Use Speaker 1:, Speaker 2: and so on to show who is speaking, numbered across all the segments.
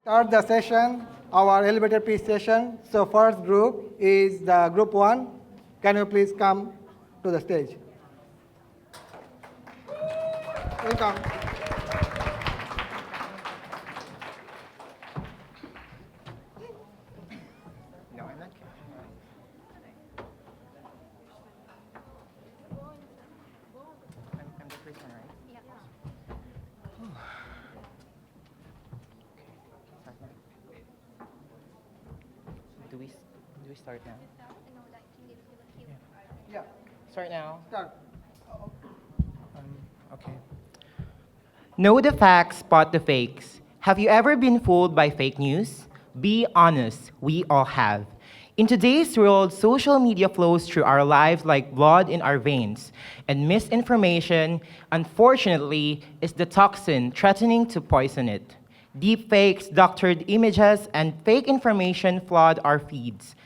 Speaker 1: Start the session, our elevator pitch session. So first group is the group 1. Can you please come to the stage? Welcome.
Speaker 2: No, I'm not. I'm the first one, right?
Speaker 3: Yeah.
Speaker 2: Do we start now?
Speaker 3: No, I think it's a few.
Speaker 1: Yeah,
Speaker 2: Start now.
Speaker 1: start.
Speaker 2: Okay. Know the facts, spot the fakes. Have you ever been fooled by fake news? Be honest, we all have. In today's world, social media flows through our lives like blood in our veins, and misinformation, unfortunately, is the toxin threatening to poison it. Deepfakes, doctored images, and fake information flood our feeds,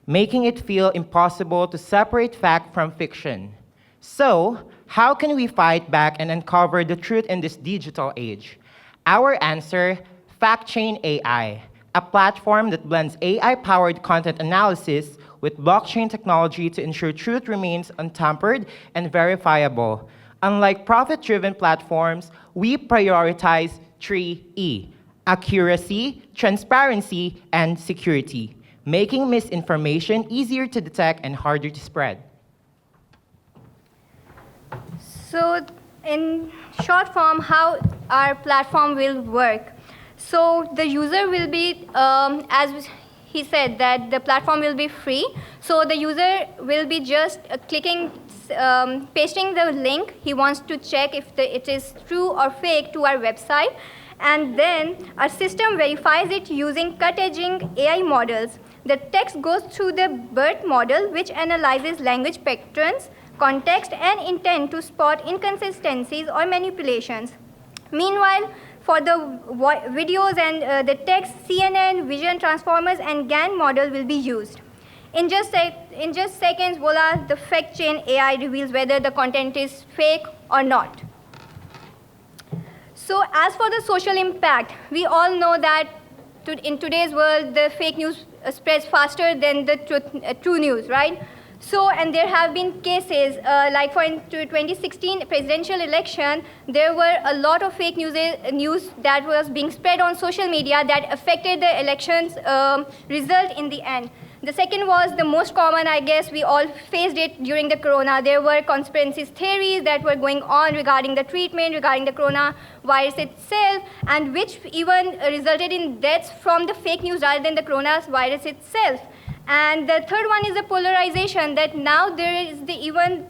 Speaker 2: making it feel impossible to separate fact from fiction. So, how can we fight back and uncover the truth in this digital age? Our answer, FactChain AI, a platform that blends AI-powered content analysis with blockchain technology to ensure truth remains untampered and verifiable. Unlike profit-driven platforms, we prioritize 3E: accuracy, transparency, and security, making misinformation easier to detect and harder to spread.
Speaker 3: So, in short form, how our platform will work. So, the user will be, as he said, that the platform will be free. So, the user will be just pasting the link. He wants to check if it is true or fake to our website. And then our system verifies it using cut-edging AI models. The text goes through the BERT model, which analyzes language patterns, context, and intent to spot inconsistencies or manipulations. Meanwhile, for the videos and the text, CNN, Vision Transformers, and GAN model will be used. In just seconds, voila, the FactChain AI reveals whether the content is fake or not. So as for the social impact, we all know that in today's world, the fake news spreads faster than the true news, right? So, and there have been cases, like for in 2016 presidential election, there were a lot of fake news that was being spread on social media that affected the election's result in the end. The second was the most common, I guess, we all faced it during the corona. There were conspiracy theories that were going on regarding the treatment, regarding the coronavirus itself, and which even resulted in deaths from the fake news rather than the coronavirus itself. And the third one is the polarization, that now there is the even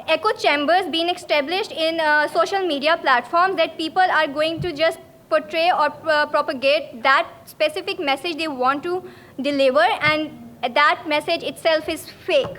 Speaker 3: echo chambers being established in social media platforms that people are going to just portray or propagate that specific message they want to deliver, and that message itself is fake.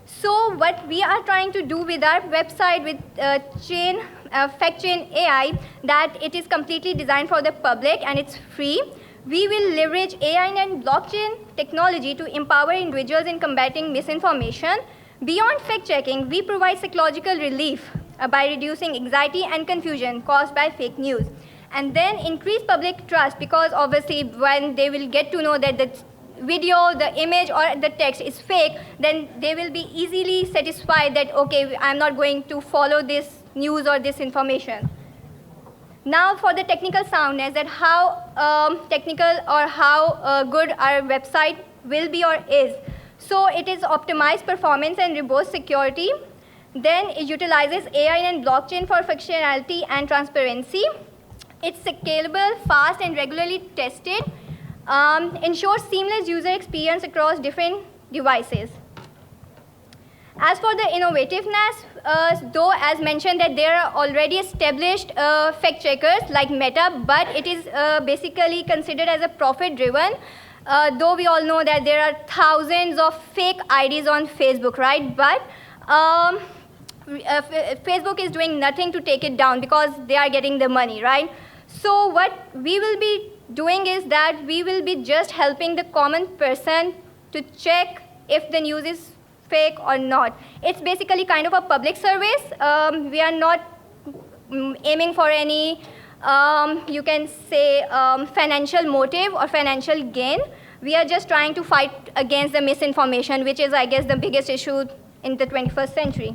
Speaker 3: So what we are trying to do with our website, with FactChain AI, that it is completely designed for the public and it's free. We will leverage AI and blockchain technology to empower individuals in combating misinformation. Beyond fact-checking, we provide psychological relief by reducing anxiety and confusion caused by fake news. And then increase public trust, because obviously when they will get to know that the video, the image, or the text is fake, then they will be easily satisfied that, okay, I'm not going to follow this news or this information. Now for the technical soundness, that how technical or how good our website will be or is. So it is optimized performance and robust security. Then it utilizes AI and blockchain for functionality and transparency. It's scalable, fast, and regularly tested. Ensures seamless user experience across different devices. As for the innovativeness, though as mentioned that there are already established fact checkers like Meta, but it is basically considered as a profit-driven. Though we all know that there are thousands of fake IDs on Facebook, right? But Facebook is doing nothing to take it down because they are getting the money, right? So what we will be doing is that we will be just helping the common person to check if the news is fake or not. It's basically kind of a public service. We are not aiming for any you can say, financial motive or financial gain. We are just trying to fight against the misinformation, which is, I guess, the biggest issue in the 21st century.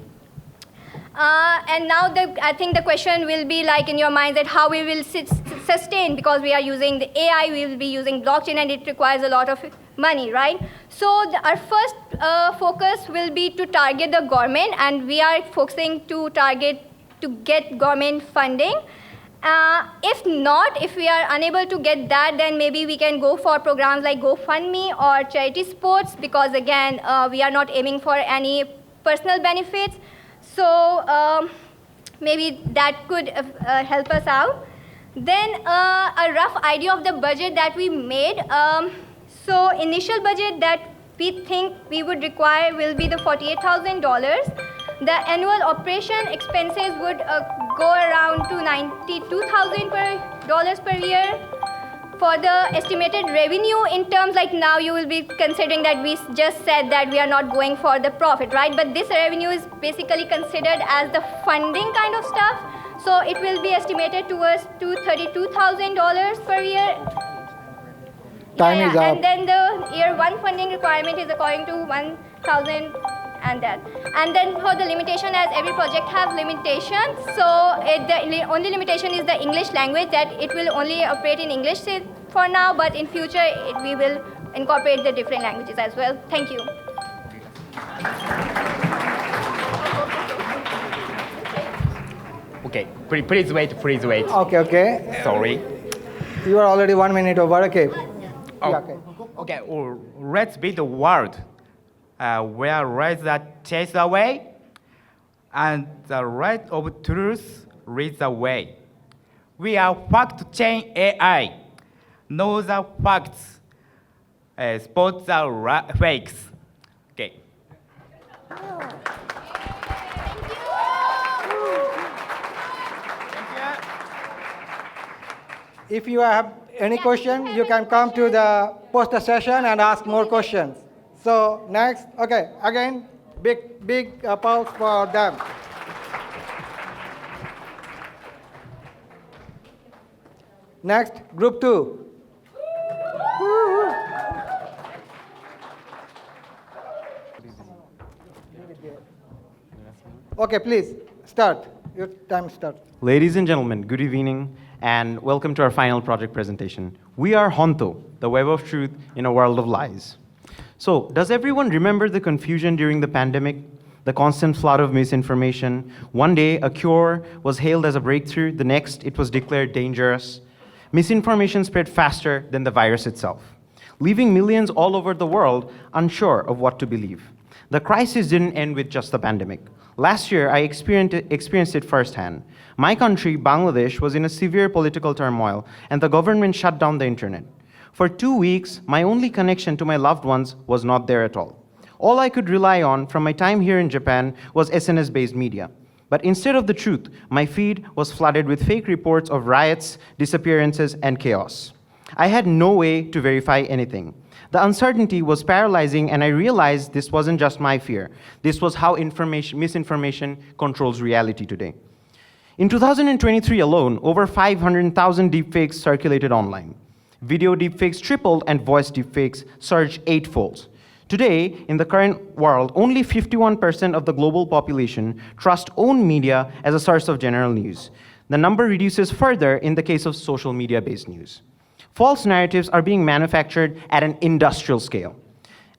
Speaker 3: And now I think the question will be like in your mind that how we will sustain, because we are using the AI, we will be using blockchain, and it requires a lot of money, right? So our first focus will be to target the government, and we are focusing to get government funding. If not, if we are unable to get that, then maybe we can go for programs like GoFundMe or charity sports, because again, we are not aiming for any personal benefits. So maybe that could help us out. Then a rough idea of the budget that we made. So initial budget that we think we would require will be the $48,000. The annual operation expenses would go around to $92,000 per year. For the estimated revenue, in terms like now you will be considering that we just said that we are not going for the profit, right? But this revenue is basically considered as the funding kind of stuff. So it will be estimated towards to $32,000 per year.
Speaker 1: Time is up.
Speaker 3: And then the year one funding requirement is according to 1,000 and that. And then for the limitation, as every project has limitations, so the only limitation is the English language, that it will only operate in English for now, but in future we will incorporate the different languages as well. Thank you.
Speaker 2: Okay, please wait, please wait.
Speaker 1: Okay.
Speaker 2: Sorry.
Speaker 1: You are already 1 minute over. Okay.
Speaker 2: Oh,
Speaker 1: Yeah, okay.
Speaker 2: okay, well, let's build a world where razor chase away and the light of truth leads the way. We are fact-chain AI. Know the facts, spot the fakes. Okay.
Speaker 1: If you have any question, you can come to the poster session and ask more questions. So next, okay, again, big applause for them. Next, group 2. Okay, please, start. Your time starts.
Speaker 4: Ladies and gentlemen, good evening and welcome to our final project presentation. We are Honto, the web of truth in a world of lies. So, does everyone remember the confusion during the pandemic? The constant flood of misinformation? One day, a cure was hailed as a breakthrough. The next, it was declared dangerous. Misinformation spread faster than the virus itself, leaving millions all over the world unsure of what to believe. The crisis didn't end with just the pandemic. Last year, I experienced it firsthand. My country, Bangladesh, was in a severe political turmoil, and the government shut down the internet. For 2 weeks, my only connection to my loved ones was not there at all. All I could rely on from my time here in Japan was SNS-based media. But instead of the truth, my feed was flooded with fake reports of riots, disappearances, and chaos. I had no way to verify anything. The uncertainty was paralyzing, and I realized this wasn't just my fear. This was how misinformation controls reality today. In 2023 alone, over 500,000 deepfakes circulated online. Video deepfakes tripled and voice deepfakes surged 8-fold. Today, in the current world, only 51% of the global population trust own media as a source of general news. The number reduces further in the case of social media-based news. False narratives are being manufactured at an industrial scale.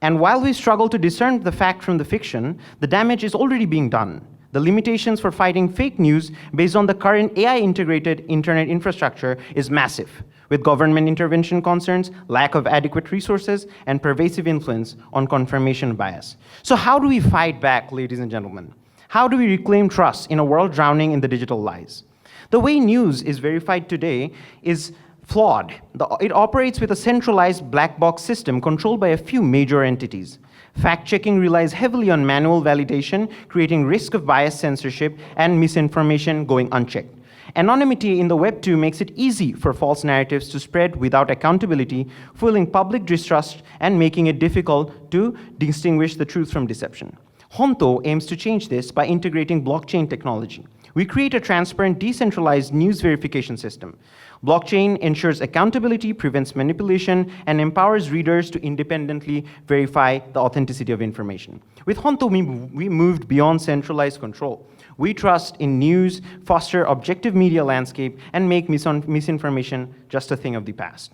Speaker 4: And while we struggle to discern the fact from the fiction, the damage is already being done. The limitations for fighting fake news based on the current AI-integrated internet infrastructure is massive, with government intervention concerns, lack of adequate resources, and pervasive influence on confirmation bias. So how do we fight back, ladies and gentlemen? How do we reclaim trust in a world drowning in the digital lies? The way news is verified today is flawed. It operates with a centralized black box system controlled by a few major entities. Fact-checking relies heavily on manual validation, creating risk of bias censorship and misinformation going unchecked. Anonymity in the Web 2 makes it easy for false narratives to spread without accountability, fueling public distrust and making it difficult to distinguish the truth from deception. Honto aims to change this by integrating blockchain technology. We create a transparent, decentralized news verification system. Blockchain ensures accountability, prevents manipulation, and empowers readers to independently verify the authenticity of information. With Honto, we moved beyond centralized control. We trust in news, foster objective media landscape, and make misinformation just a thing of the past.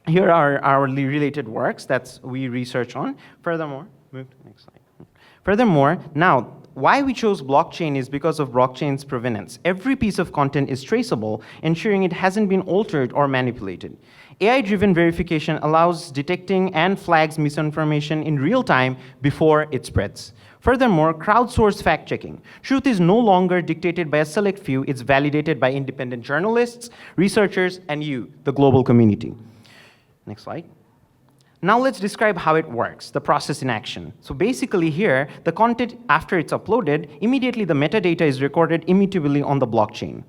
Speaker 4: Here are our related works that we research on. Furthermore, move to the next slide. Furthermore, now, why we chose blockchain is because of blockchain's provenance. Every piece of content is traceable, ensuring it hasn't been altered or manipulated. AI-driven verification allows detecting and flags misinformation in real time before it spreads. Furthermore, crowdsourced fact-checking. Truth is no longer dictated by a select few, it's validated by independent journalists, researchers, and you, the global community. Next slide. Now let's describe how it works, the process in action. So basically here, the content, after it's uploaded, immediately the metadata is recorded immutably on the blockchain.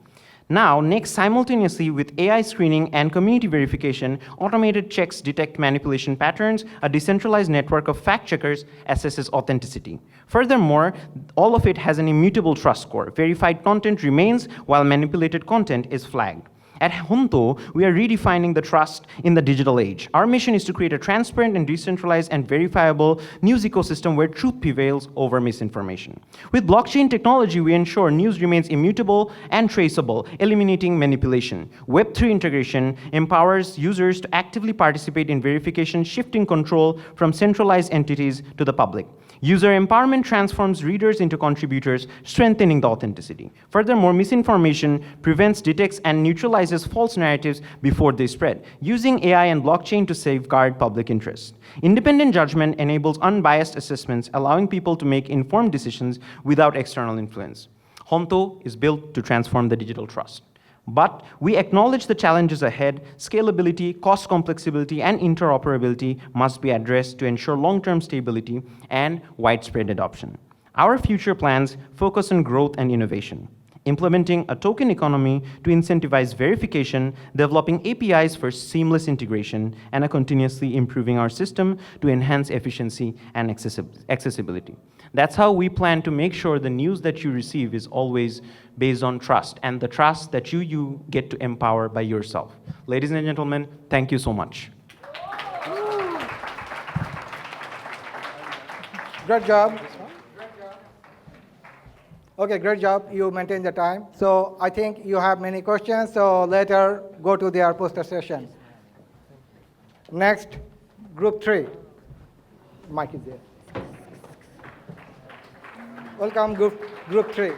Speaker 4: Now, next, simultaneously with AI screening and community verification, automated checks detect manipulation patterns, a decentralized network of fact-checkers assesses authenticity. Furthermore, all of it has an immutable trust score. Verified content remains while manipulated content is flagged. At Honto, we are redefining the trust in the digital age. Our mission is to create a transparent and decentralized and verifiable news ecosystem where truth prevails over misinformation. With blockchain technology, we ensure news remains immutable and traceable, eliminating manipulation. Web3 integration empowers users to actively participate in verification, shifting control from centralized entities to the public. User empowerment transforms readers into contributors, strengthening the authenticity. Furthermore, misinformation prevents, detects, and neutralizes false narratives before they spread, using AI and blockchain to safeguard public interest. Independent judgment enables unbiased assessments, allowing people to make informed decisions without external influence. Honto is built to transform the digital trust. But we acknowledge the challenges ahead. Scalability, cost complexity, and interoperability must be addressed to ensure long-term stability and widespread adoption. Our future plans focus on growth and innovation, implementing a token economy to incentivize verification, developing APIs for seamless integration, and continuously improving our system to enhance efficiency and accessibility. That's how we plan to make sure the news that you receive is always based on trust, and the trust that you get to empower by yourself. Ladies and gentlemen, thank you so much.
Speaker 1: Great job. Okay, great job. You maintain the time. So I think you have many questions, so later go to their poster session. Next, group 3. Mike is there. Welcome, group 3.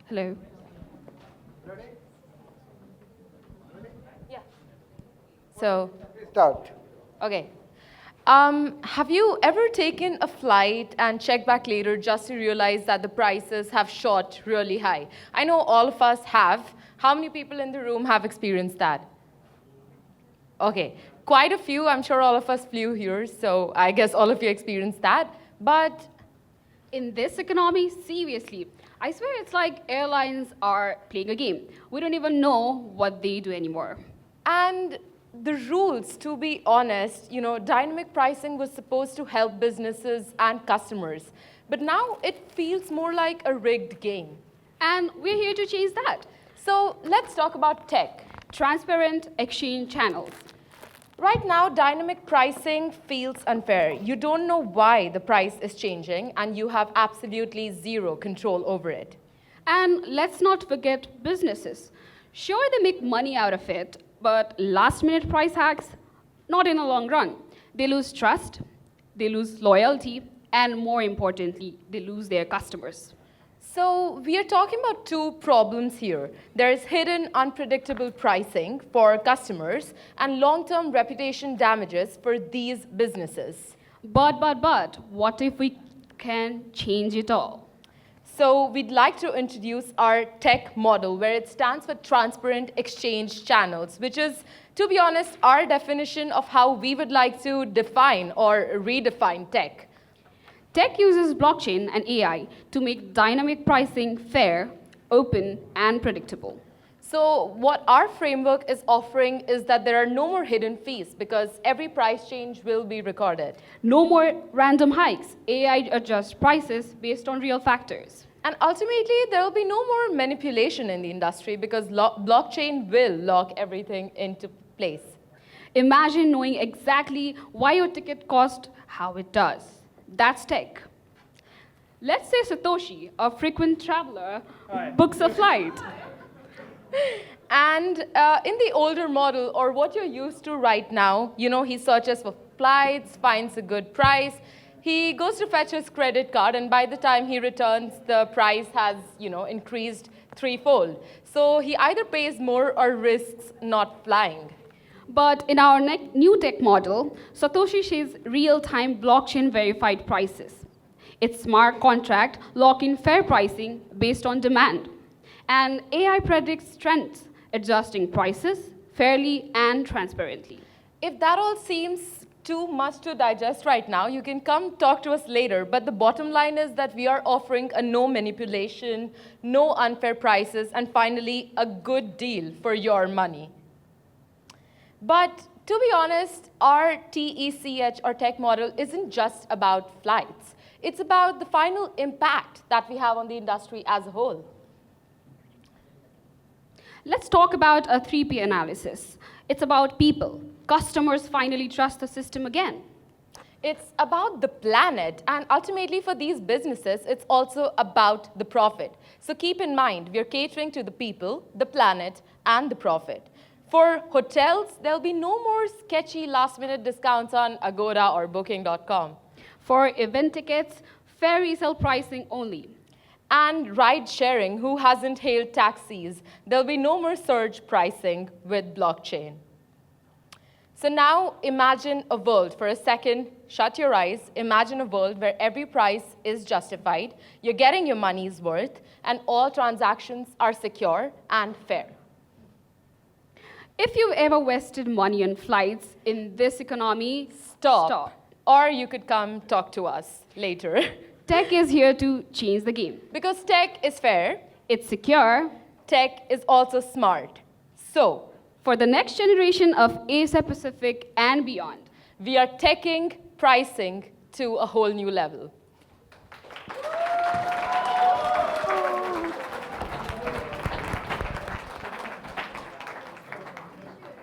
Speaker 5: Hello. Yeah. So,
Speaker 1: Start.
Speaker 5: okay. Have you ever taken a flight and checked back later just to realize that the prices have shot really high? I know all of us have. How many people in the room have experienced that? Okay, quite a few. I'm sure all of us flew here, so I guess all of you experienced that. But
Speaker 6: in this economy, seriously, I swear it's like airlines are playing a game. We don't even know what they do anymore.
Speaker 5: And the rules, to be honest, dynamic pricing was supposed to help businesses and customers. But now it feels more like a rigged game.
Speaker 6: And we're here to change that.
Speaker 5: So let's talk about tech.
Speaker 6: Transparent exchange channels.
Speaker 5: Right now, dynamic pricing feels unfair. You don't know why the price is changing, and you have absolutely zero control over it.
Speaker 6: And let's not forget businesses. Sure, they make money out of it, but last-minute price hacks, not in the long run. They lose trust, they lose loyalty, and more importantly, they lose their customers.
Speaker 5: So we are talking about two problems here. There is hidden, unpredictable pricing for customers and long-term reputation damages for these businesses.
Speaker 6: But, what if we can change it all?
Speaker 5: So we'd like to introduce our tech model, where it stands for Transparent Exchange Channels, which is, to be honest, our definition of how we would like to define or redefine tech.
Speaker 6: Tech uses blockchain and AI to make dynamic pricing fair, open, and predictable.
Speaker 5: So what our framework is offering is that there are no more hidden fees because every price change will be recorded.
Speaker 6: No more random hikes. AI adjusts prices based on real factors.
Speaker 5: And ultimately, there will be no more manipulation in the industry because blockchain will lock everything into place.
Speaker 6: Imagine knowing exactly why your ticket cost how it does. That's tech. Let's say Satoshi, a frequent traveler, books a flight.
Speaker 5: And in the older model, or what you're used to right now, he searches for flights, finds a good price, he goes to fetch his credit card, and by the time he returns, the price has, increased threefold. So he either pays more or risks not flying.
Speaker 6: But in our new tech model, Satoshi shares real-time blockchain-verified prices. Its smart contract lock in fair pricing based on demand. And AI predicts trends, adjusting prices fairly and transparently.
Speaker 5: If that all seems too much to digest right now, you can come talk to us later. But the bottom line is that we are offering a no manipulation, no unfair prices, and finally, a good deal for your money. But to be honest, our TECH or tech model isn't just about flights. It's about the final impact that we have on the industry as a whole.
Speaker 6: Let's talk about a 3P analysis. It's about people. Customers finally trust the system again.
Speaker 5: It's about the planet, and ultimately for these businesses, it's also about the profit. So keep in mind, we're catering to the people, the planet, and the profit. For hotels, there'll be no more sketchy last-minute discounts on Agoda or Booking.com.
Speaker 6: For event tickets, fair resale pricing only.
Speaker 5: And ride-sharing, who hasn't hailed taxis? There'll be no more surge pricing with blockchain. So now imagine a world, for a second, shut your eyes, imagine a world where every price is justified, you're getting your money's worth, and all transactions are secure and fair.
Speaker 6: If you've ever wasted money on flights in this economy,
Speaker 5: Stop. Or you could come talk to us later.
Speaker 6: Tech is here to change the game.
Speaker 5: Because tech is fair,
Speaker 6: It's secure.
Speaker 5: tech is also smart. So,
Speaker 6: For the next generation of Asia Pacific and beyond.
Speaker 5: we are taking pricing to a whole new level.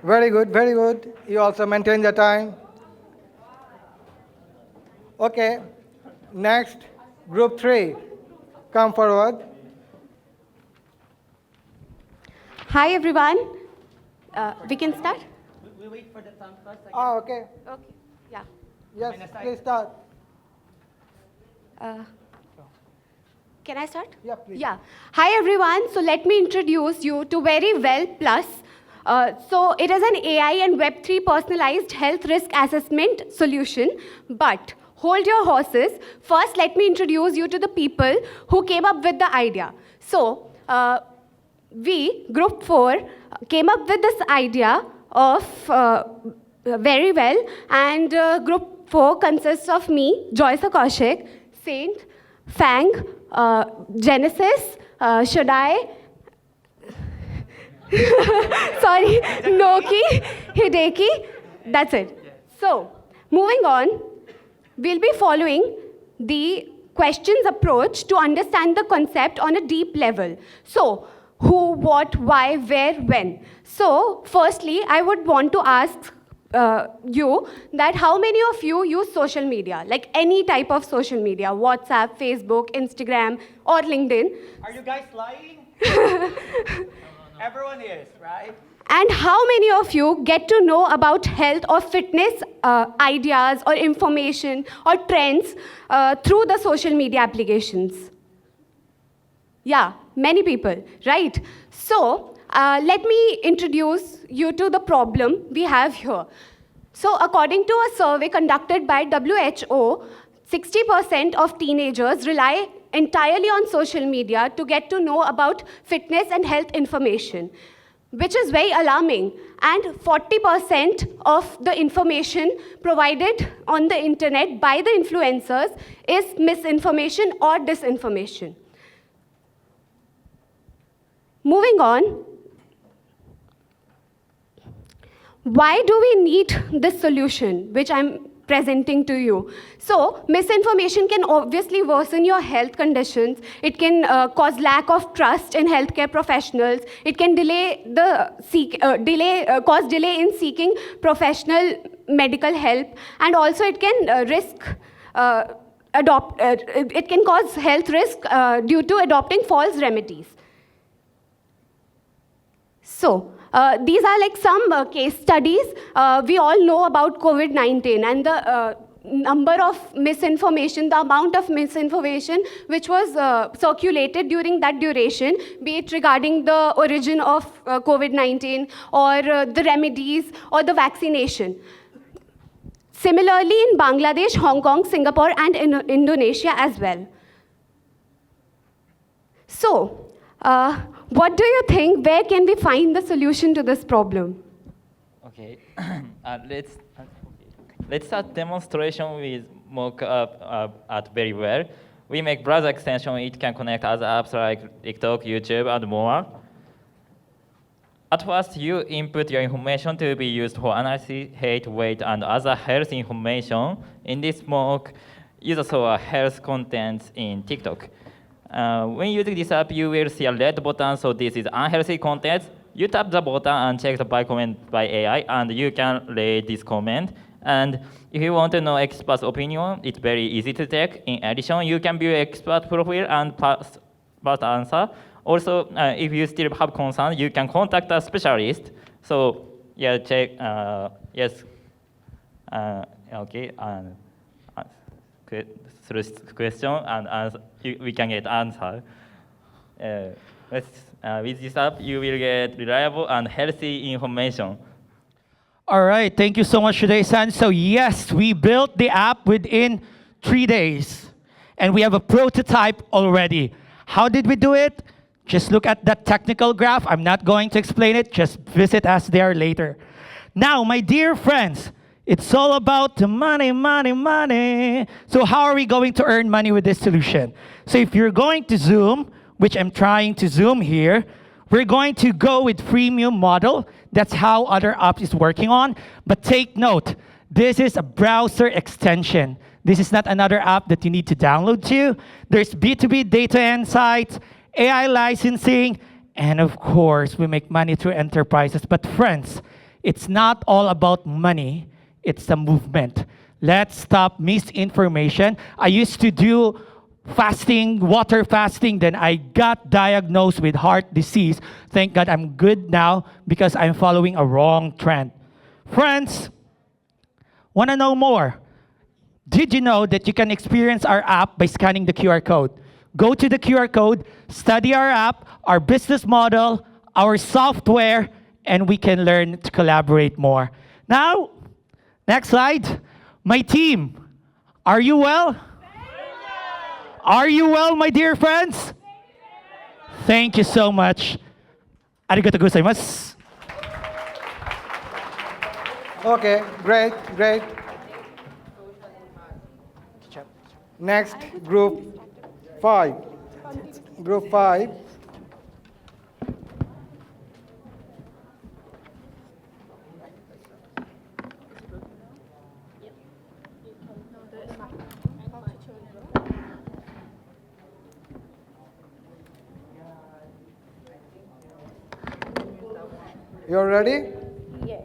Speaker 1: Very good, very good. You also maintain the time. Okay, next, group 3. Come forward.
Speaker 7: Hi, everyone. We can start?
Speaker 2: We wait for the time first.
Speaker 1: Oh, okay.
Speaker 7: Okay. Yeah.
Speaker 1: Yes, please start.
Speaker 7: Can I start?
Speaker 1: Yeah, please.
Speaker 7: Yeah. Hi, everyone. So let me introduce you to Very Well Plus. So it is an AI and Web3 personalized health risk assessment solution. But hold your horses. First, let me introduce you to the people who came up with the idea. So we, Group 4, came up with this idea of Very Well. And Group 4 consists of me, Joyce Kaushik, Saint, Fang, Genesis, Shodai, sorry, Noki, Hideki, that's it. So, moving on, we'll be following the questions approach to understand the concept on a deep level. So, who, what, why, where, when. So, firstly, I would want to ask you that how many of you use social media, like any type of social media, WhatsApp, Facebook, Instagram, or LinkedIn?
Speaker 2: Are you guys lying? Everyone is, right?
Speaker 7: And how many of you get to know about health or fitness ideas or information or trends through the social media applications? Yeah, many people, right? So let me introduce you to the problem we have here. So according to a survey conducted by WHO, 60% of teenagers rely entirely on social media to get to know about fitness and health information. which is very alarming. And 40% of the information provided on the internet by the influencers is misinformation or disinformation. Moving on, why do we need this solution, which I'm presenting to you? So, misinformation can obviously worsen your health conditions. It can cause lack of trust in healthcare professionals. It can cause delay in seeking professional medical help, and also it can it can cause health risk due to adopting false remedies. So, these are like some case studies. We all know about COVID-19 and the number of misinformation, the amount of misinformation which was circulated during that duration, be it regarding the origin of COVID-19 or the remedies or the vaccination. Similarly, in Bangladesh, Hong Kong, Singapore, and in Indonesia as well. So, what do you think? Where can we find the solution to this problem?
Speaker 8: Okay, let's start demonstration with mock-up at very well. We make browser extension. It can connect other apps like TikTok, YouTube, and more. At first, you input your information to be used for analysis, height, weight, and other health information. In this mock, users saw health contents in TikTok. When using this app, you will see a red button, so this is unhealthy content. You tap the button and check the by comment by AI, and you can rate this comment. And if you want to know expert's opinion, it's very easy to check. In addition, you can view expert profile and pass answer. Also, if you still have concern, you can contact a specialist. So, yeah, check, yes, okay, and through question and answer, we can get answer. With this app, you will get reliable and healthy information.
Speaker 2: All right, thank you so much, Shudai-san. So yes, we built the app within 3 days, and we have a prototype already. How did we do it? Just look at that technical graph. I'm not going to explain it. Just visit us there later. Now, my dear friends, it's all about the money, money, money. So how are we going to earn money with this solution? So if you're going to Zoom, which I'm trying to Zoom here, we're going to go with freemium model. That's how other apps is working on. But take note, this is a browser extension. This is not another app that you need to download to. There's B2B data insights, AI licensing, and of course, we make money through enterprises. But friends, it's not all about money. It's a movement. Let's stop misinformation. I used to do fasting, water fasting, then I got diagnosed with heart disease. Thank God I'm good now because I'm following a wrong trend. Friends, want to know more? Did you know that you can experience our app by scanning the QR code? Go to the QR code, study our app, our business model, our software, and we can learn to collaborate more. Now, next slide. My team, are you well? Are you well, my dear friends? Thank you so much. Arigatou gozaimasu.
Speaker 1: Okay, great, great. Next, group 5. Group 5. You're ready?
Speaker 3: Yes.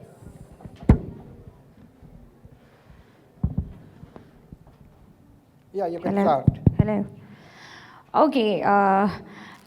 Speaker 1: Yeah, you can
Speaker 9: Hello.
Speaker 1: start.
Speaker 9: Hello. Okay,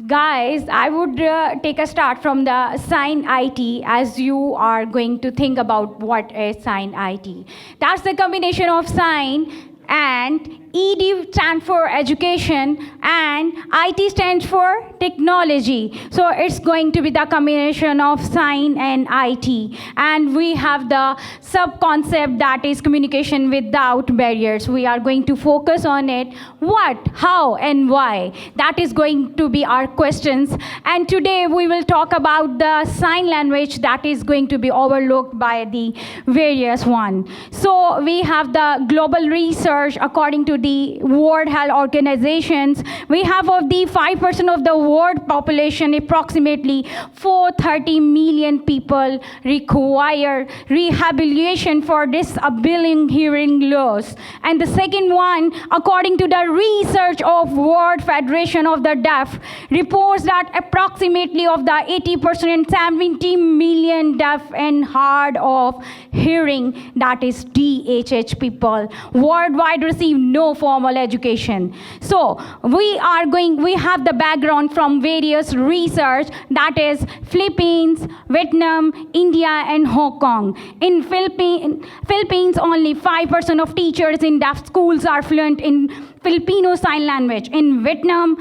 Speaker 9: guys, I would take a start from the sign IT, as you are going to think about what is sign IT. That's the combination of sign and ED stands for education, and IT stands for technology. So it's going to be the combination of science and IT. And we have the sub-concept that is communication without barriers. We are going to focus on it. What, how, and why? That is going to be our questions. And today we will talk about the sign language that is going to be overlooked by the various one. So we have the global research according to the World Health Organizations. We have of the 5% of the world population, approximately 430 million people require rehabilitation for disabling hearing loss. And the second one, according to the research of World Federation of the Deaf, reports that approximately of the 80% and 70 million deaf and hard of hearing, that is DHH people, worldwide receive no formal education. So we have the background from various research, that is Philippines, Vietnam, India, and Hong Kong. In Philippines, only 5% of teachers in deaf schools are fluent in Filipino Sign Language. In Vietnam,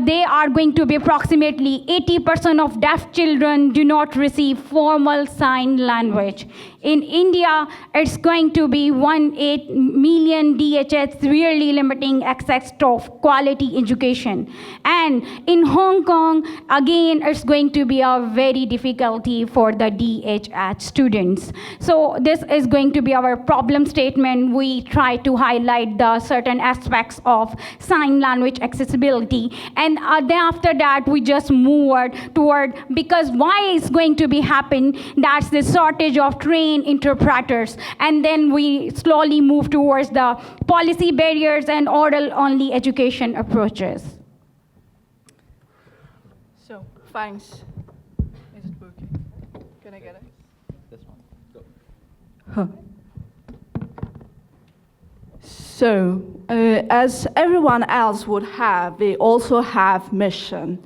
Speaker 9: they are going to be approximately 80% of deaf children do not receive formal sign language. In India, it's going to be 1.8 million DHS, severely limiting access to quality education. And in Hong Kong, again, it's going to be a very difficulty for the DHH students. So this is going to be our problem statement. We try to highlight the certain aspects of sign language accessibility. And then after that, we just move toward, because why is going to be happen, that's the shortage of trained interpreters. And then we slowly move towards the policy barriers and oral-only education approaches.
Speaker 10: So, thanks. Is it working? Can I get it?
Speaker 8: This one. Go.
Speaker 10: Huh. So, as everyone else would have, we also have mission.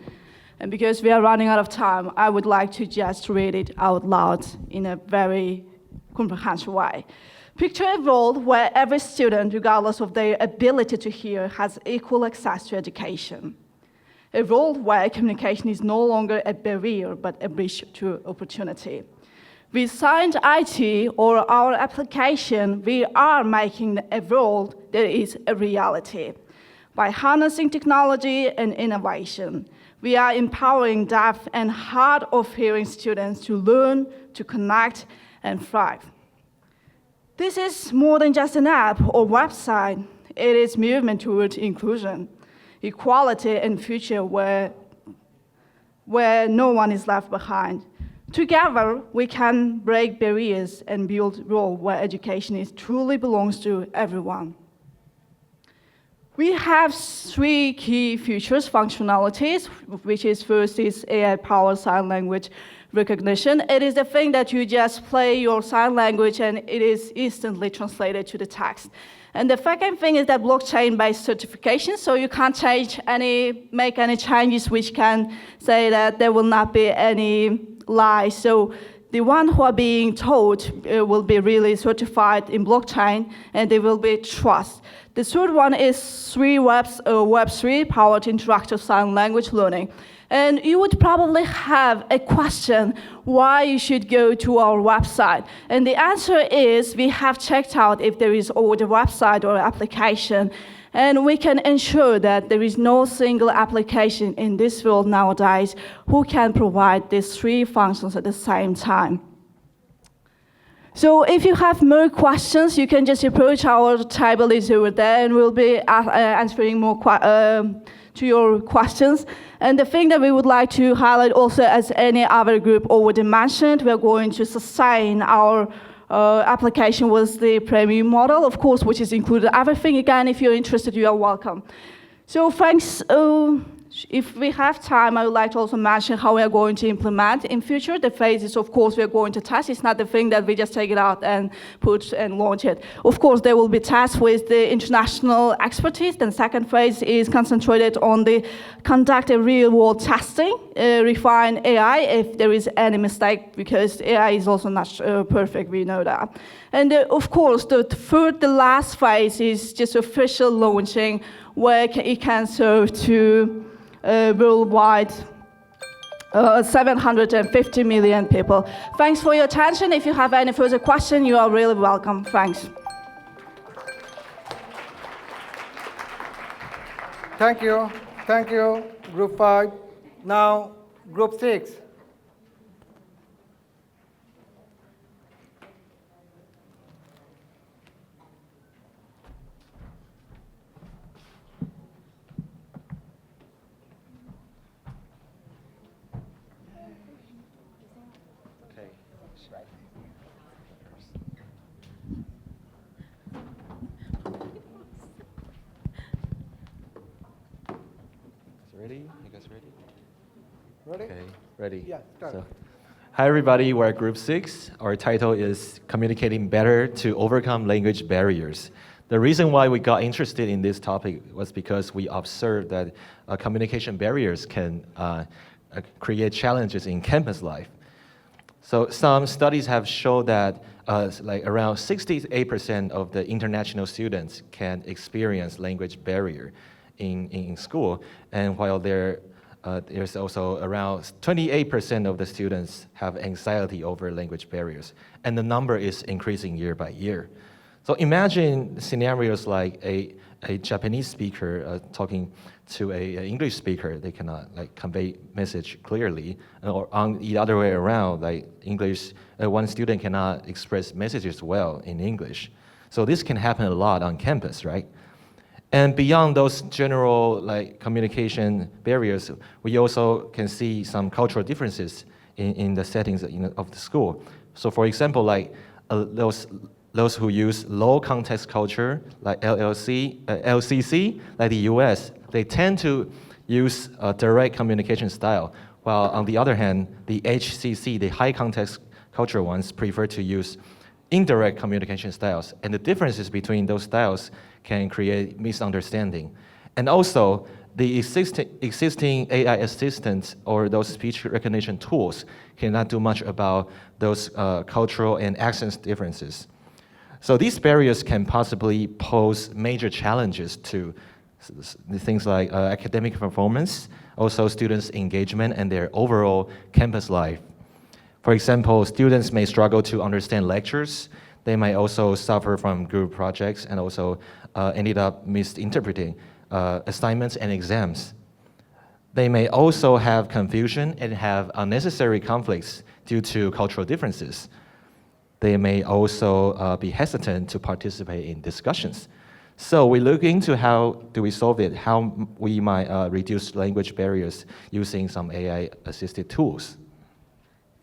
Speaker 10: And because we are running out of time, I would like to just read it out loud in a very comprehensive way. Picture a world where every student, regardless of their ability to hear, has equal access to education. A world where communication is no longer a barrier, but a bridge to opportunity. With Science IT or our application, we are making a world that is a reality. By harnessing technology and innovation, we are empowering deaf and hard of hearing students to learn, to connect, and thrive. This is more than just an app or website. It is movement towards inclusion, equality, and future where no one is left behind. Together, we can break barriers and build a world where education truly belongs to everyone. We have three key features, functionalities, which is first is AI-powered sign language recognition. It is the thing that you just play your sign language and it is instantly translated to the text. And the second thing is that blockchain-based certification, so you can't make any changes which can say that there will not be any lies. So the one who are being told will be really certified in blockchain and they will be trust. The third one is Web3 powered interactive sign language learning. And you would probably have a question why you should go to our website. And the answer is we have checked out if there is already a website or application. And we can ensure that there is no single application in this world nowadays who can provide these three functions at the same time. So if you have more questions, you can just approach our table is over there and we'll be answering more to your questions. And the thing that we would like to highlight also, as any other group already mentioned, we're going to sustain our application with the premium model, of course, which is included everything. Again, if you're interested, you are welcome. So thanks if we have time, I would like to also mention how we are going to implement in future. The phases, of course, we are going to test. It's not the thing that we just take it out and put and launch it. Of course, there will be tests with the international expertise. Then second phase is concentrated on the conduct a real-world testing, refine AI if there is any mistake, because AI is also not perfect, we know that. And of course, the last phase is just official launching, where it can serve to worldwide 750 million people. Thanks for your attention. If you have any further questions, you are really welcome. Thanks.
Speaker 1: Thank you. Thank you, Group 5. Now, Group 6.
Speaker 11: Ready? You guys ready?
Speaker 1: Ready?
Speaker 11: Okay, ready.
Speaker 1: Yeah, start.
Speaker 11: Hi everybody, we're Group 6. Our title is Communicating Better to Overcome Language Barriers. The reason why we got interested in this topic was because we observed that communication barriers can create challenges in campus life. So some studies have shown that like around 68% of the international students can experience language barrier in school, and while there's also around 28% of the students have anxiety over language barriers, and the number is increasing year by year. So imagine scenarios like a Japanese speaker talking to a English speaker. They cannot like convey message clearly, or on the other way around, like English, one student cannot express messages well in English. So this can happen a lot on campus, right? And beyond those general like communication barriers, we also can see some cultural differences in the settings of the school. So for example, like those who use low context culture, like LCC, like the US, they tend to use a direct communication style, while on the other hand, the HCC, the high context culture ones, prefer to use indirect communication styles. And the differences between those styles can create misunderstanding. And also, the existing AI assistants or those speech recognition tools cannot do much about those cultural and accent differences. So these barriers can possibly pose major challenges to things like academic performance, also students' engagement and their overall campus life. For example, students may struggle to understand lectures. They might also suffer from group projects and also ended up misinterpreting assignments and exams. They may also have confusion and have unnecessary conflicts due to cultural differences. They may also be hesitant to participate in discussions. So we look into how do we solve it, how we might reduce language barriers using some AI-assisted tools.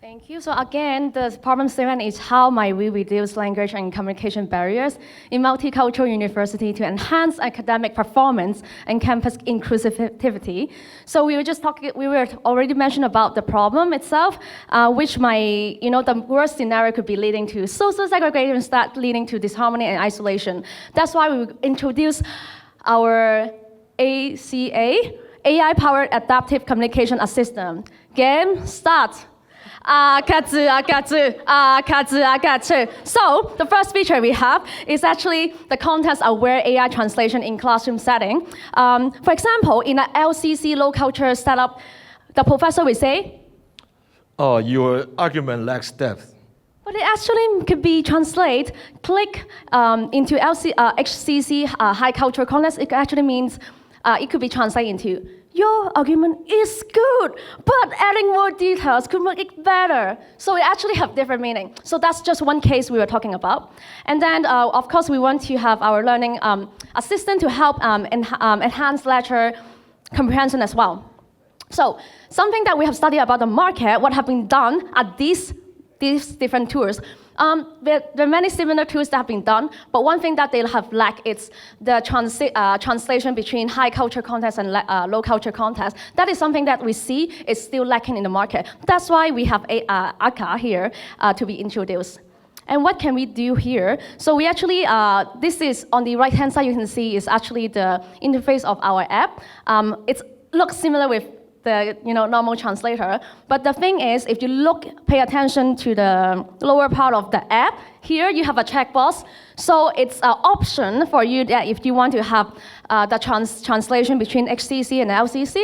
Speaker 12: Thank you. So again, the problem statement is how might we reduce language and communication barriers in multicultural university to enhance academic performance and campus inclusivity. So we were already mentioned about the problem itself, which might, the worst scenario could be leading to social segregation, start leading to disharmony and isolation. That's why we introduced our ACA, AI-powered adaptive communication assistant. Game start. So the first feature we have is actually the context-aware AI translation in classroom setting. For example, in an LCC low culture setup, the professor will say,
Speaker 11: "Oh, your argument lacks depth."
Speaker 12: But it actually could be translated. Click into HCC high cultural context. It actually means it could be translated into, your argument is good, but adding more details could make it better. So it actually have different meaning. So that's just one case we were talking about. And then, of course, we want to have our learning assistant to help enhance lecture comprehension as well. So something that we have studied about the market, what have been done at this these different tools. There are many similar tools that have been done, but one thing that they have lacked is the translation between high culture context and low culture context. That is something that we see is still lacking in the market. That's why we have ACA here to be introduced. And what can we do here? So we actually, this is on the right-hand side, you can see is actually the interface of our app. It looks similar with the normal translator, but the thing is, if you pay attention to the lower part of the app, here you have a checkbox. So it's an option for you that if you want to have the translation between HCC and LCC,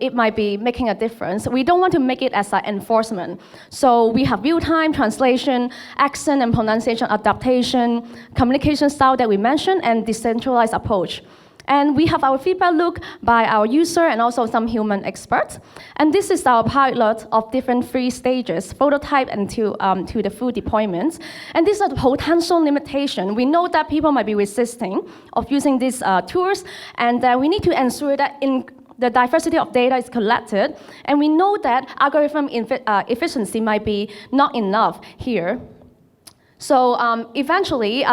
Speaker 12: it might be making a difference. We don't want to make it as an enforcement. So we have real-time translation, accent and pronunciation adaptation, communication style that we mentioned, and decentralized approach. And we have our feedback loop by our user and also some human experts. And this is our pilot of different 3 stages, prototype and to the full deployments. And these are the potential limitations. We know that people might be resisting of using these tools, and we need to ensure that the diversity of data is collected. And we know that algorithm efficiency might be not enough here. So eventually,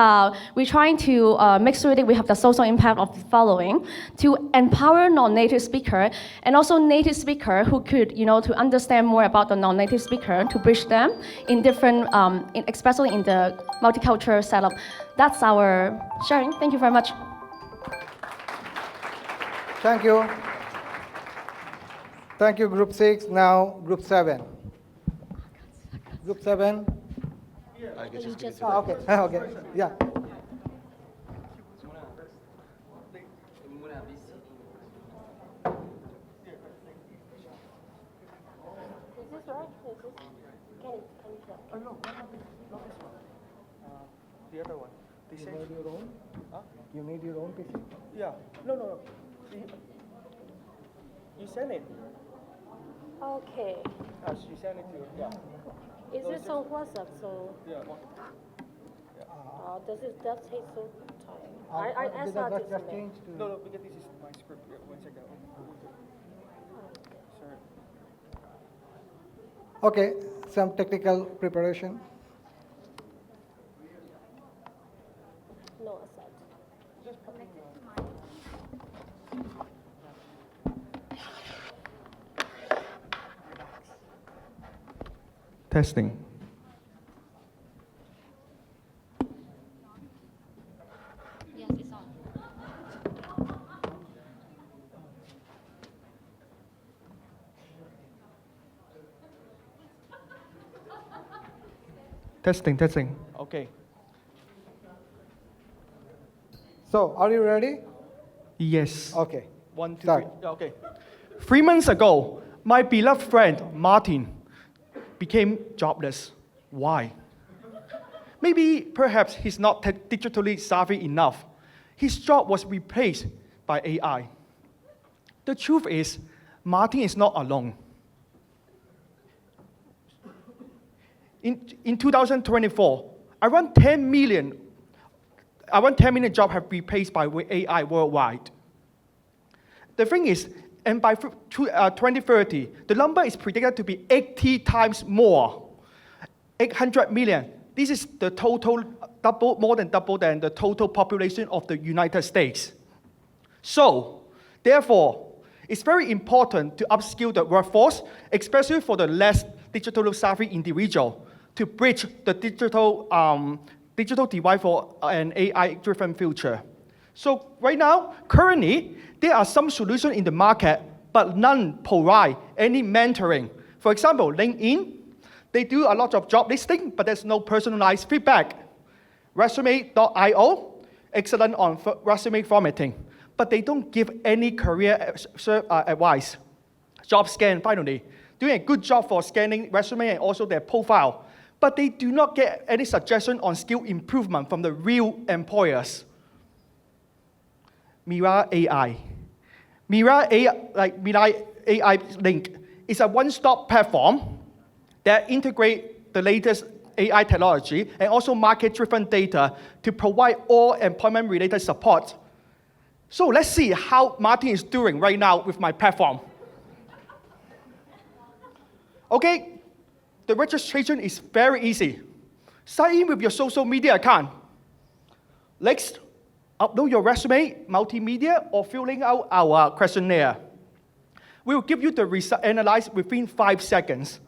Speaker 12: we're trying to make sure that we have the social impact of the following: to empower non-native speaker and also native speaker who could, to understand more about the non-native speaker, to bridge them in different, especially in the multicultural setup. That's our sharing. Thank you very much.
Speaker 1: Thank you. Thank you, Group 6. Now, Group 7. Group 7. Okay. Okay. Yeah.
Speaker 13: The other one.
Speaker 1: You made your own?
Speaker 13: Huh?
Speaker 1: You made your own PC?
Speaker 13: Yeah. No. You send it.
Speaker 14: Okay.
Speaker 13: She sent it to you. Yeah.
Speaker 14: Is this on WhatsApp? So
Speaker 13: Yeah.
Speaker 14: does it take so time? I saw this
Speaker 1: just change to...
Speaker 13: No, because this is my script. Yeah, 1 second. Sorry.
Speaker 1: Okay, some technical preparation.
Speaker 14: No, aside.
Speaker 13: Testing.
Speaker 14: Yes, it's on.
Speaker 13: Testing. Okay.
Speaker 1: So, are you ready?
Speaker 13: Yes.
Speaker 1: Okay.
Speaker 13: 1, 2,
Speaker 1: Start.
Speaker 13: 3. Yeah, okay. 3 months ago, my beloved friend, Martin, became jobless. Why? Maybe perhaps he's not digitally savvy enough. His job was replaced by AI. The truth is, Martin is not alone. In 2024, around 10 million jobs have been replaced by AI worldwide. The thing is, and by 2030, the number is predicted to be 80 times more, 800 million. This is the total more than double than the total population of the United States. So, therefore, it's very important to upskill the workforce, especially for the less digital savvy individual, to bridge the digital divide for an AI-driven future. So right now, currently, there are some solutions in the market, but none provide any mentoring. For example, LinkedIn, they do a lot of job listing, but there's no personalized feedback. Resume.io, excellent on resume formatting, but they don't give any career advice. JobScan, finally, doing a good job for scanning resume and also their profile, but they do not get any suggestion on skill improvement from the real employers. Mira AI. Mira AI Link is a one-stop platform that integrates the latest AI technology and also market-driven data to provide all employment-related support. So let's see how Martin is doing right now with my platform. Okay, The registration is very easy. Sign in with your social media account. Next, upload your resume, multimedia, or filling out our questionnaire. We will give you the result analyzed within 5 seconds.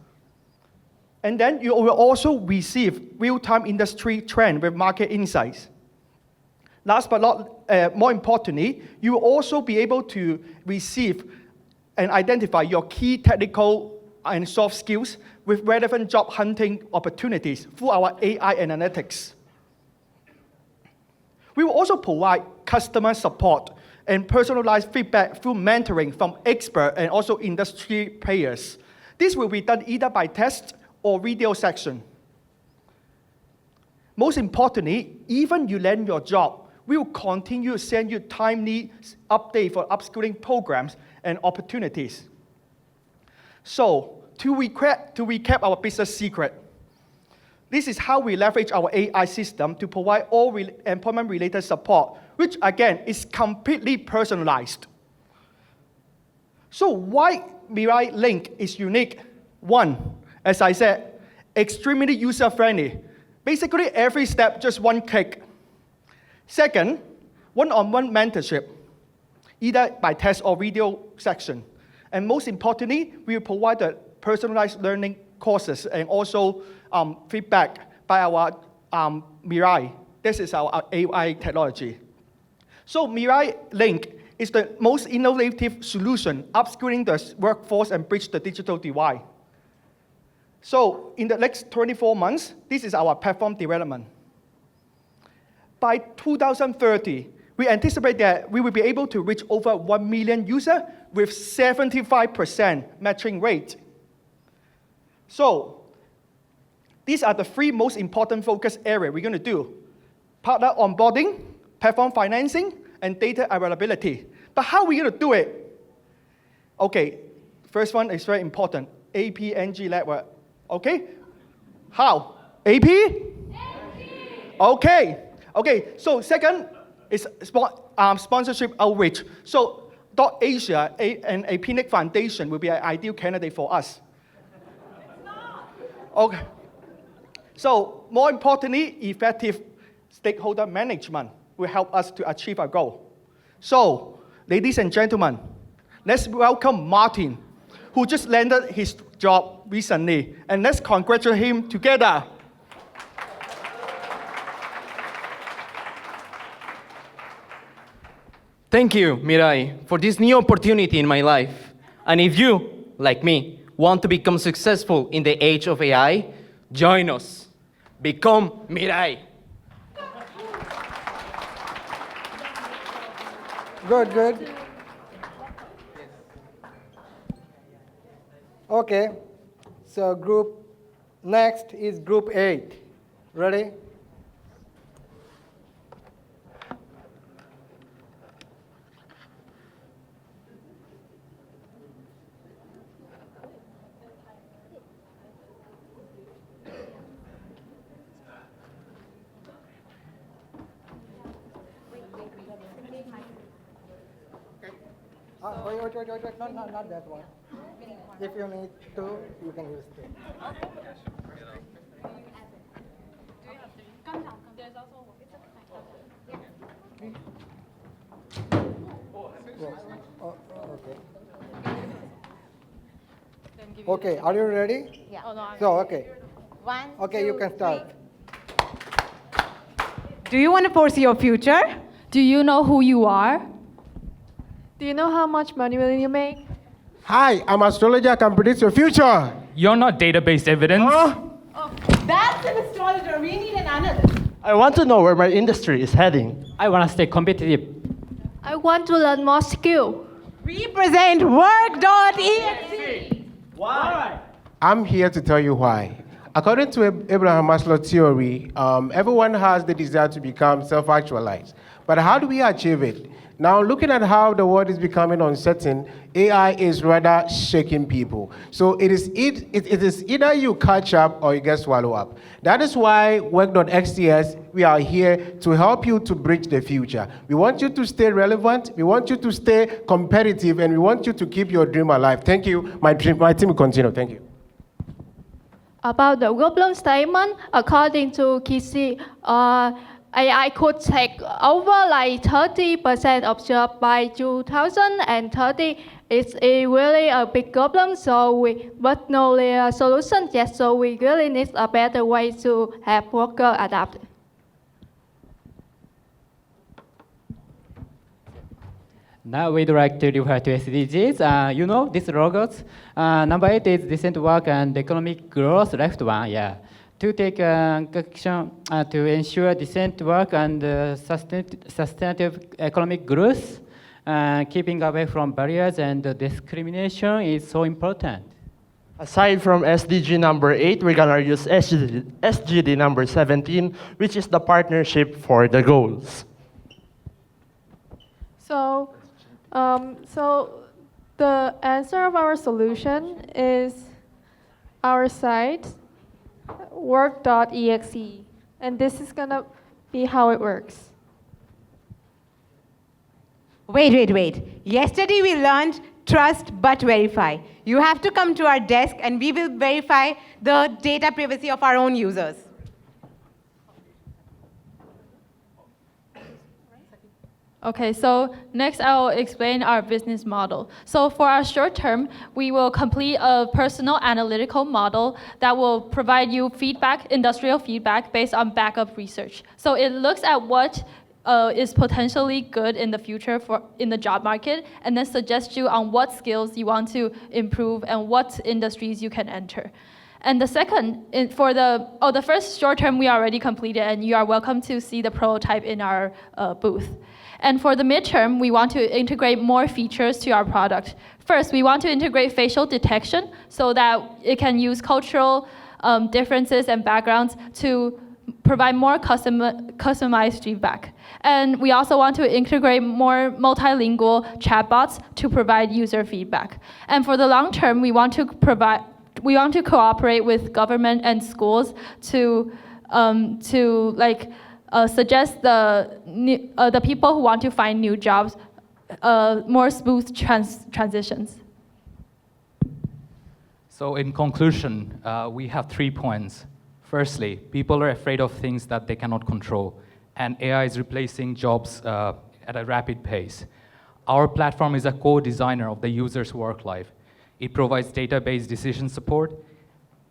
Speaker 13: And then you will also receive real-time industry trend with market insights. Last but not more importantly, you will also be able to receive and identify your key technical and soft skills with relevant job hunting opportunities through our AI analytics. We will also provide customer support and personalized feedback through mentoring from expert and also industry players. This will be done either by text or video section. Most importantly, even you land your job, we will continue to send you timely updates for upskilling programs and opportunities. So, to recap our business secret, this is how we leverage our AI system to provide all employment-related support, which again is completely personalized. So why Mirai Link is unique? One, as I said, extremely user-friendly. Basically, every step, just one click. Second, one-on-one mentorship, either by text or video section. And most importantly, we will provide the personalized learning courses and also feedback by our Mirai. This is our AI technology. So Mirai Link is the most innovative solution, upskilling the workforce and bridge the digital divide. So in the next 24 months, this is our platform development. By 2030, we anticipate that we will be able to reach over 1 million users with 75% matching rate. So these are the 3 most important focus areas we're going to do: partner onboarding, platform financing, and data availability. But how are we going to do it? Okay, first one is very important, APNG network. Okay, how? AP? Okay, so second is sponsorship outreach. So Asia and APNG Foundation will be an ideal candidate for us. Okay. So more importantly, effective stakeholder management will help us to achieve our goal. So, ladies and gentlemen, let's welcome Martin, who just landed his job recently, and let's congratulate him together.
Speaker 15: Thank you, Mirai, for this new opportunity in my life. And if you, like me, want to become successful in the age of AI, join us. Become Mirai.
Speaker 1: Good. Okay, so next is group 8. Ready? Wait, no, not that one. If you need to, you can use it. Okay, are you ready?
Speaker 16: Yeah.
Speaker 1: So, okay.
Speaker 16: 1,
Speaker 1: Okay,
Speaker 16: 2,
Speaker 1: you can start.
Speaker 16: 3.
Speaker 9: Do you want to foresee your future? Do you know who you are?
Speaker 16: Do you know how much money will you make?
Speaker 17: Hi, I'm astrologer. I can predict your future.
Speaker 18: You're not database evidence.
Speaker 9: That's an astrologer. We need an analyst.
Speaker 19: I want to know where my industry is heading.
Speaker 18: I want to stay competitive.
Speaker 16: I want to learn more skill.
Speaker 9: Represent work.exe.
Speaker 19: Why?
Speaker 17: I'm here to tell you why. According to Abraham Maslow's theory, everyone has the desire to become self-actualized. But how do we achieve it? Now, looking at how the world is becoming uncertain, AI is rather shaking people. So it is either you catch up or you get swallowed up. That is why Work.xts, we are here to help you to bridge the future. We want you to stay relevant, we want you to stay competitive, and we want you to keep your dream alive. Thank you. My team will continue. Thank you.
Speaker 16: About the problem statement, according to Kyushu, AI could take over like 30% of job by 2030. It's really a big problem, but no real solution yet. So we really need a better way to have workers adapt.
Speaker 20: Now we'd like to refer to SDGs. You know, these logos. Number 8 is decent work and economic growth. Left one, yeah. To take action to ensure decent work and sustainable economic growth, keeping away from barriers and discrimination is so important.
Speaker 19: Aside from SDG number 8, we're gonna use SGD number 17, which is the partnership for the goals.
Speaker 16: So the answer of our solution is our site, work.exe. And this is gonna be how it works.
Speaker 21: Wait. Yesterday we learned trust but verify. You have to come to our desk and we will verify the data privacy of our own users.
Speaker 22: Okay, so next I'll explain our business model. So for our short term, we will complete a personal analytical model that will provide you feedback, industrial feedback based on backup research. So it looks at what is potentially good in the future in the job market, and then suggests you on what skills you want to improve and what industries you can enter. And the second, for the first short term we already completed, and you are welcome to see the prototype in our booth. And for the midterm, we want to integrate more features to our product. First, we want to integrate facial detection so that it can use cultural differences and backgrounds to provide more customized feedback. And we also want to integrate more multilingual chatbots to provide user feedback. And for the long term, we want to cooperate with government and schools to suggest the people who want to find new jobs more smooth transitions.
Speaker 23: So in conclusion, we have 3 points. Firstly, people are afraid of things that they cannot control, and AI is replacing jobs at a rapid pace. Our platform is a co-designer of the user's work life. It provides database decision support,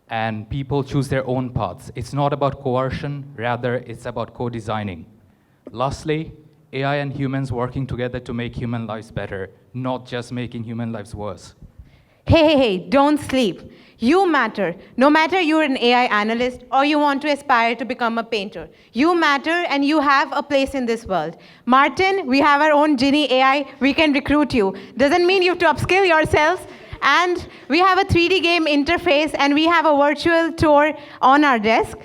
Speaker 23: and people choose their own paths. It's not about coercion, rather it's about co-designing. Lastly, AI and humans working together to make human lives better, not just making human lives worse.
Speaker 21: Hey, don't sleep. You matter. No matter you're an AI analyst or you want to aspire to become a painter. You matter and you have a place in this world. Martin, we have our own Genie AI. We can recruit you. Doesn't mean you have to upskill yourselves. And we have a 3D game interface and we have a virtual tour on our desk.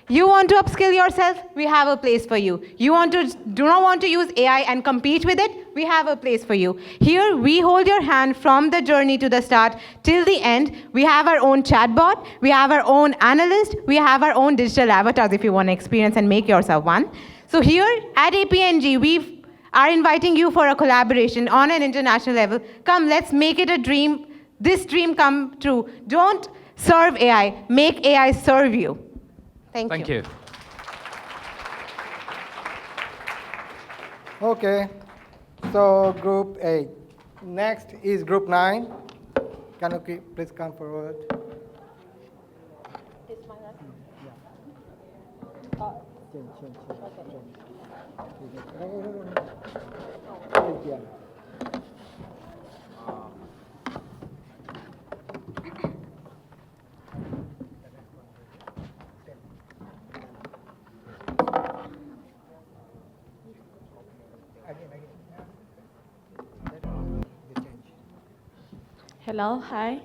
Speaker 21: You want to upskill yourself? We have a place for you. You do not want to use AI and compete with it? We have a place for you. Here, we hold your hand from the journey to the start till the end. We have our own chatbot. We have our own analyst. We have our own digital avatars if you want to experience and make yourself one. So here at APNG, we are inviting you for a collaboration on an international level. Come, let's make it a dream. This dream come true. Don't serve AI. Make AI serve you. Thank you.
Speaker 1: Okay, so group 8. Next is group 9. Can you please come forward?
Speaker 16: Hello, hi.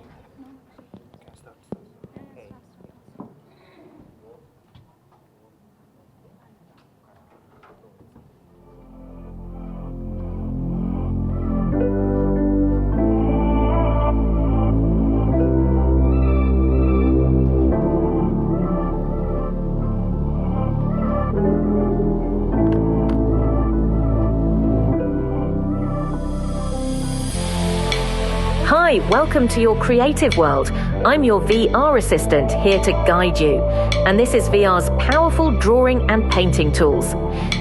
Speaker 24: Hi,
Speaker 4: welcome to your creative world. I'm your VR assistant here to guide you. And this is VR's powerful drawing and painting tools.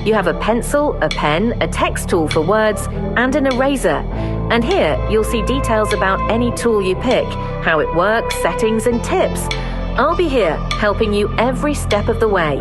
Speaker 4: You have a pencil, a pen, a text tool for words, and an eraser. And here you'll see details about any tool you pick, how it works, settings, and tips. I'll be here helping you every step of the way.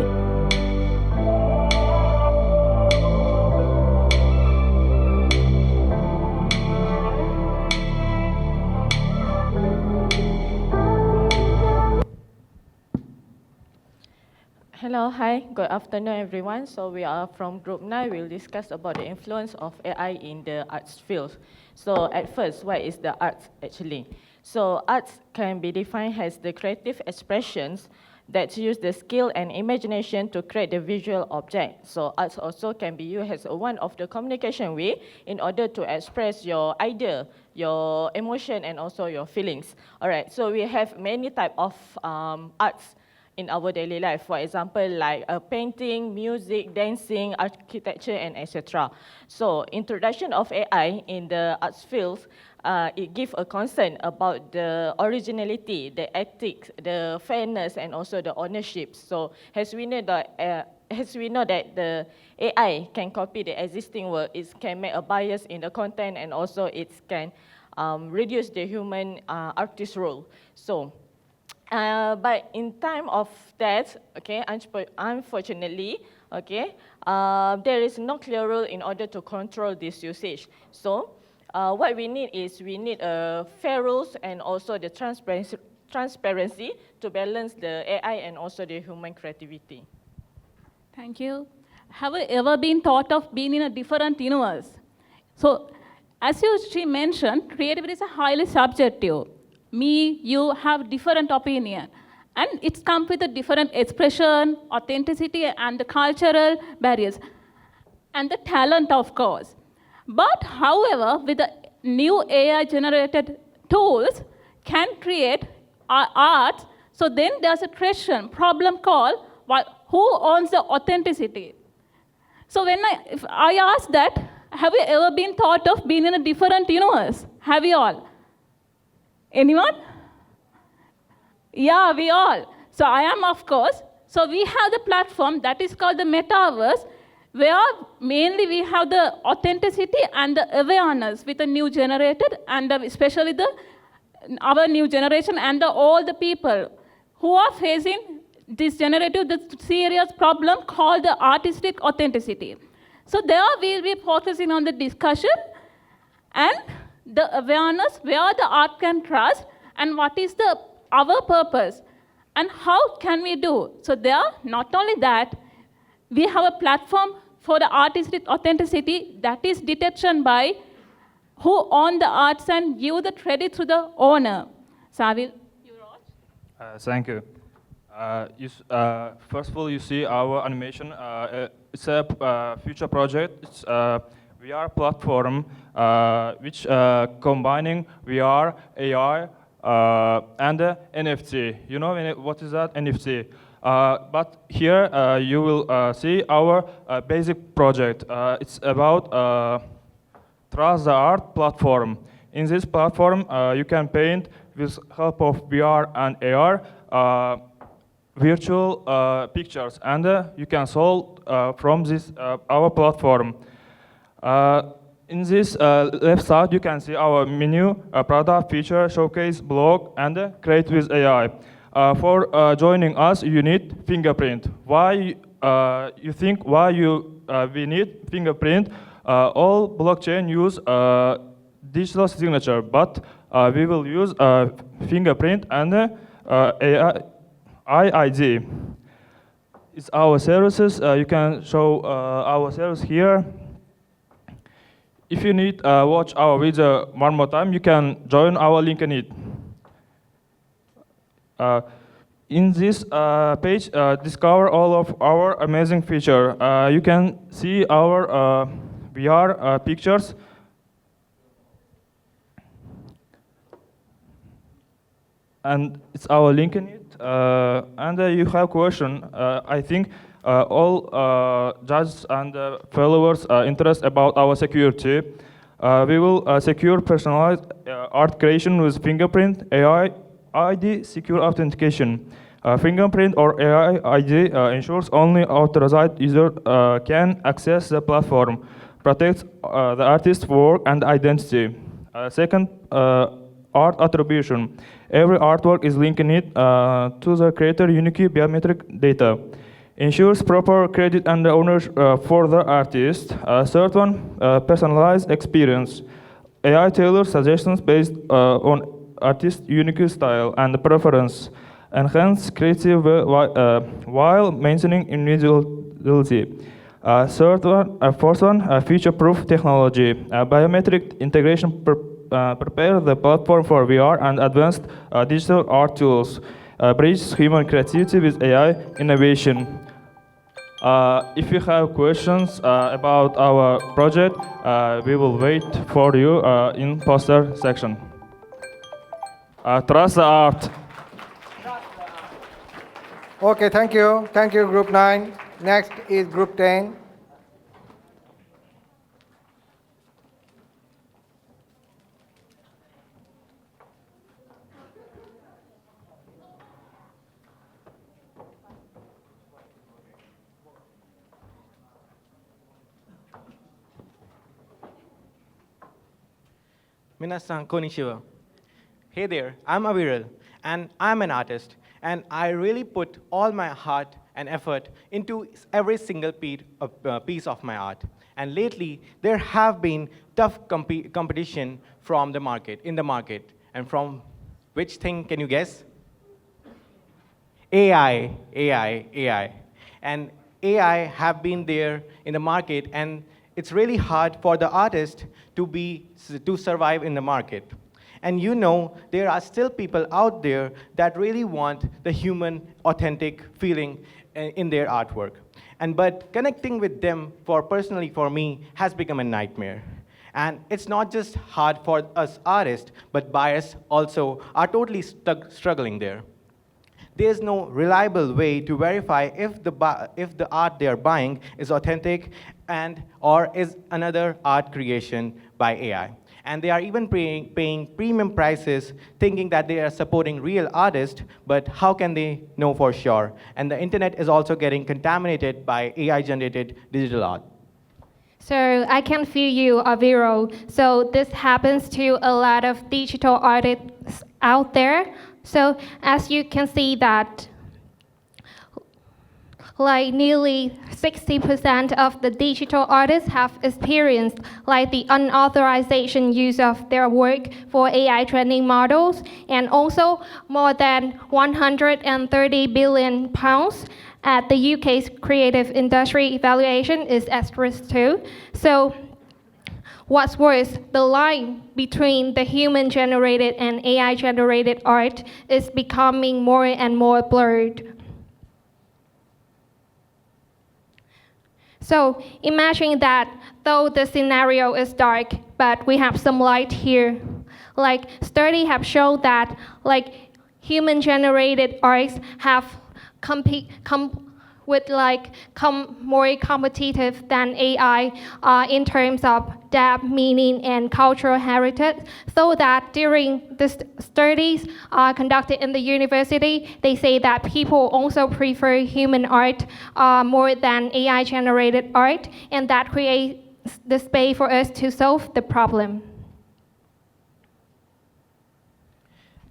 Speaker 5: Hello, hi, good afternoon everyone. So we are from group 9, we'll discuss about the influence of AI in the arts field. So at first, what is the arts actually? So arts can be defined as the creative expressions that use the skill and imagination to create the visual object. So arts also can be used as one of the communication way in order to express your idea, your emotion, and also your feelings. All right, so we have many type of arts in our daily life. For example, like painting, music, dancing, architecture, and etc. So introduction of AI in the arts field, it gives a concern about the originality, the ethics, the fairness, and also the ownership. So as we know that the AI can copy the existing work, it can make a bias in the content, and also it can reduce the human artist role. So. But in time of that, okay, unfortunately, okay, there is no clear rule in order to control this usage. So what we need is fair rules and also the transparency to balance the AI and also the human creativity.
Speaker 6: Thank you. Have you ever been thought of being in a different universe? So as she mentioned, creativity is a highly subjective. Me, you have different opinion. And it's come with a different expression, authenticity, and the cultural barriers. And the talent, of course. But however, with the new AI-generated tools can create art, so then there's a problem called, who owns the authenticity? So if I ask that, have you ever been thought of being in a different universe? Have you all? Anyone? Yeah, we all. So I am, of course. So we have the platform that is called the metaverse, where mainly we have the authenticity and the awareness with the new generated, and especially our new generation and all the people who are facing this serious problem called the artistic authenticity. So there we'll be focusing on the discussion and the awareness where the art can trust and what is our purpose and how can we do. So there, not only that, we have a platform for the artistic authenticity that is detection by who own the arts and give the credit to the owner. Savil?
Speaker 24: Thank you. First of all, you see our animation. It's a future project. It's VR platform which combining VR, AI, and NFT. You know what is that? NFT. But here you will see our basic project. It's about Trust the Art platform. In this platform, you can paint with help of VR and AR virtual pictures, and you can solve from this our platform. In this left side, you can see our menu, product, feature, showcase, blog, and create with AI. For joining us, you need fingerprint. Why you think we need fingerprint? All blockchain use digital signature, but we will use fingerprint and IID. It's our services. You can show our service here. If you need watch our video one more time, you can join our link in it. In this page, discover all of our amazing feature. You can see our VR pictures. And it's our link in it. And you have question. I think all judges and followers are interested about our security. We will secure personalized art creation with fingerprint, AI, ID, secure authentication. Fingerprint or AI ID ensures only authorized user can access the platform, protects the artist's work and identity. Second, art attribution. Every artwork is linked to the creator unique biometric data. Ensures proper credit and ownership for the artist. Third one, personalized experience. AI tailors suggestions based on artist's unique style and preference. Enhance creative while maintaining individuality. Fourth one, future-proof technology. Biometric integration prepare the platform for VR and advanced digital art tools. Bridge human creativity with AI innovation. If you have questions about our project, we will wait for you in poster section. Trust the art.
Speaker 1: Okay, thank you. Thank you, Group 9. Next is Group 10.
Speaker 2: Minasan konnichiwa. Hey there, I'm Aviral, and I'm an artist, and I really put all my heart and effort into every single piece of my art. And lately, there have been tough competition from the market, in the market. And from which thing can you guess? AI. And AI have been there in the market, and it's really hard for the artist to survive in the market. And you know, there are still people out there that really want the human, authentic feeling in their artwork. But connecting with them, personally for me, has become a nightmare. And it's not just hard for us artists, but buyers also are totally struggling there. There's no reliable way to verify if the art they're buying is authentic or is another art creation by AI. And they are even paying premium prices, thinking that they are supporting real artists, but how can they know for sure? And the internet is also getting contaminated by AI-generated digital art.
Speaker 3: So I can feel you, Aviro. So this happens to a lot of digital artists out there. So as you can see that nearly 60% of the digital artists have experienced the unauthorized use of their work for AI training models, and also more than 130 billion pounds at the UK's creative industry evaluation is at risk too. So what's worse, the line between the human-generated and AI-generated art is becoming more and more blurred. So imagine that though the scenario is dark, but we have some light here. Studies have shown that human-generated arts have more competitive than AI in terms of depth, meaning, and cultural heritage. So that during the studies conducted in the university, they say that people also prefer human art more than AI-generated art, and that creates the space for us to solve the problem.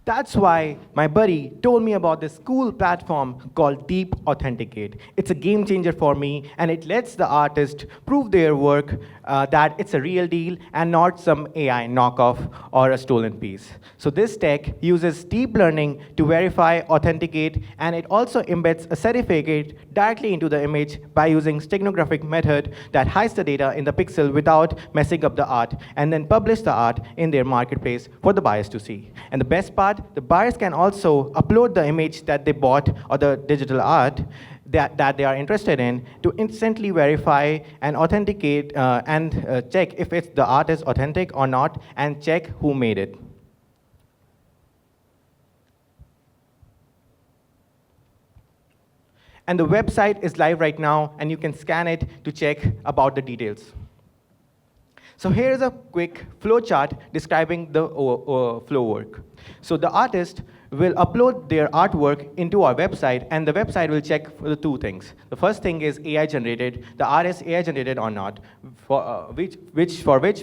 Speaker 2: That's why my buddy told me about this cool platform called Deep Authenticate. It's a game changer for me, and it lets the artist prove their work that it's a real deal and not some AI knockoff or a stolen piece. So this tech uses deep learning to verify, authenticate, and it also embeds a certificate directly into the image by using steganographic method that hides the data in the pixel without messing up the art, and then publish the art in their marketplace for the buyers to see. And the best part, the buyers can also upload the image that they bought or the digital art that they are interested in to instantly verify and authenticate and check if the art is authentic or not, and check who made it. And the website is live right now, and you can scan it to check about the details. So here's a quick flow chart describing the flow work. So the artist will upload their artwork into our website, and the website will check for the two things. The first thing is AI generated, the art is AI generated or not, for which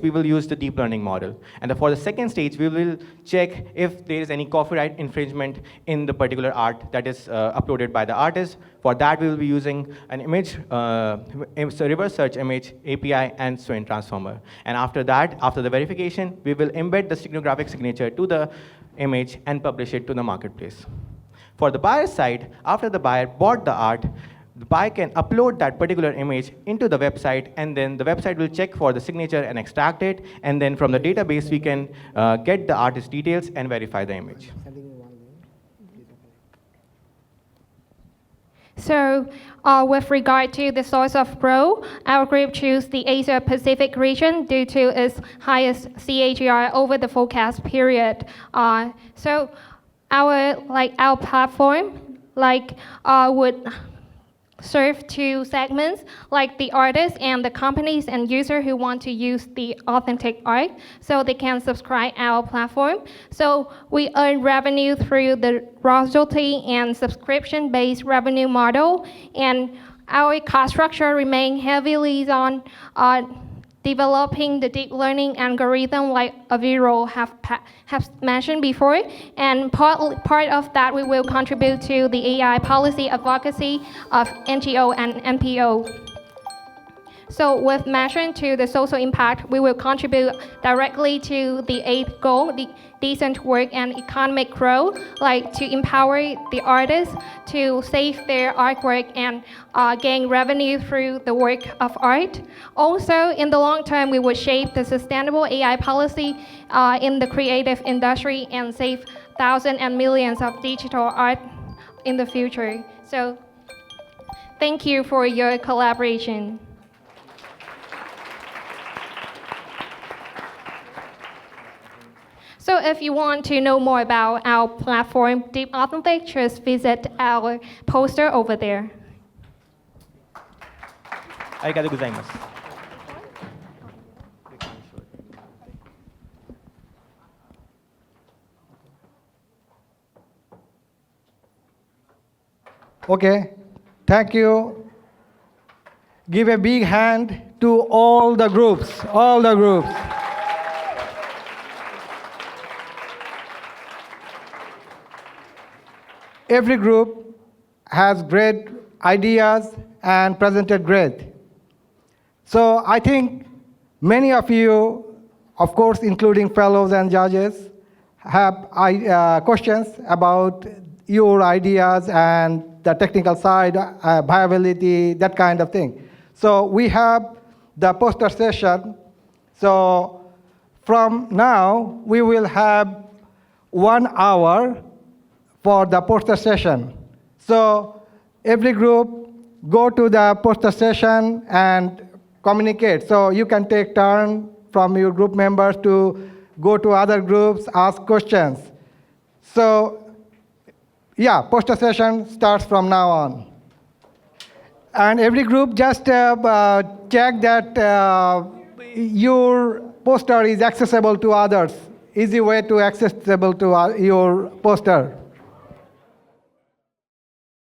Speaker 2: we will use the deep learning model. And for the second stage, we will check if there is any copyright infringement in the particular art that is uploaded by the artist. For that, we will be using an image, reverse search image, API, and Swain transformer. And after that, after the verification, we will embed the steganographic signature to the image and publish it to the marketplace. For the buyer side, after the buyer bought the art, the buyer can upload that particular image into the website, and then the website will check for the signature and extract it, and then from the database we can get the artist details and verify the image.
Speaker 3: So with regard to the source of growth, our group chose the Asia Pacific region due to its highest CAGR over the forecast period. So our platform would serve two segments, like the artists and the companies and users who want to use the authentic art, so they can subscribe our platform. So we earn revenue through the royalty and subscription-based revenue model, and our cost structure remain heavily on developing the deep learning algorithm like Aviro have mentioned before, and part of that we will contribute to the AI policy advocacy of NGO and NPO. So with measuring to the social impact, we will contribute directly to the 8th goal, the decent work and economic growth, like to empower the artists to save their artwork and gain revenue through the work of art. Also, in the long term, we will shape the sustainable AI policy in the creative industry and save thousands and millions of digital art in the future. So thank you for your collaboration. So if you want to know more about our platform, Deep Authentic, just visit our poster over there.
Speaker 2: Arigatou gozaimasu.
Speaker 1: Okay, thank you. Give a big hand to all the groups, all the groups. Every group has great ideas and presented great. So I think many of you, of course, including fellows and judges, have questions about your ideas and the technical side, viability, that kind of thing. So we have the poster session. So from now, we will have 1 hour for the poster session. So every group go to the poster session and communicate. So you can take turn from your group members to go to other groups, ask questions. So yeah, poster session starts from now on. And every group just check that your poster is accessible to others. Easy way to accessible to your poster.